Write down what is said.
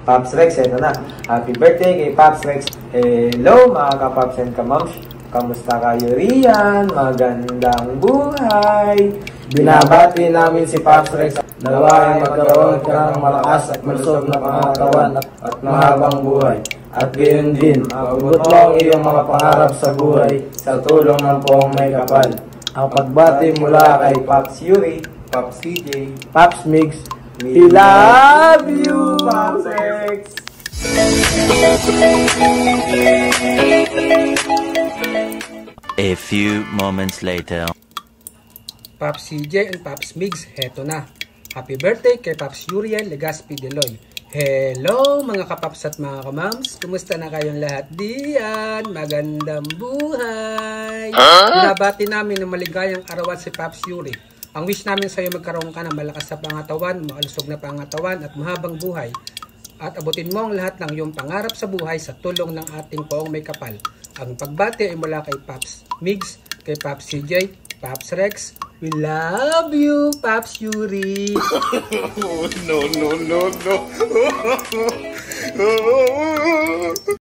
Pops Rex, eto na. Happy birthday kay Pops Rex. Hello mga ka-Pops and ka-Moms. Kamusta kayo riyan? Magandang buhay! Binabati namin si Pops Rex. Nawa ay magkaroon ka ng malakas at malusog na pangatawan at mahabang buhay. At gayon din, maabot mo ang iyong mga pangarap sa buhay sa tulong ng Poong May Kapal. Ang pagbati mula kay Pops Yuri, Pops CJ, Pops Migs. we love you, Pops Rex! A few moments later. Pops CJ and Pops Migs, heto na. Happy birthday kay Pops Uriel Legaspi Deloy. Hello mga kapaps at mga kamams. Kumusta na kayong lahat diyan? Magandang buhay! Binabati namin ng maligayang arawan si Pops Yuri. Ang wish namin sa iyo magkaroon ka ng malakas sa pangatawan, maalusog na pangatawan at mahabang buhay. At abutin mo ang lahat ng iyong pangarap sa buhay sa tulong ng ating Poong May Kapal. Ang pagbati ay mula kay Pops Migs, kay Pops CJ, Pops Rex. We love you, Pops Yuri. No.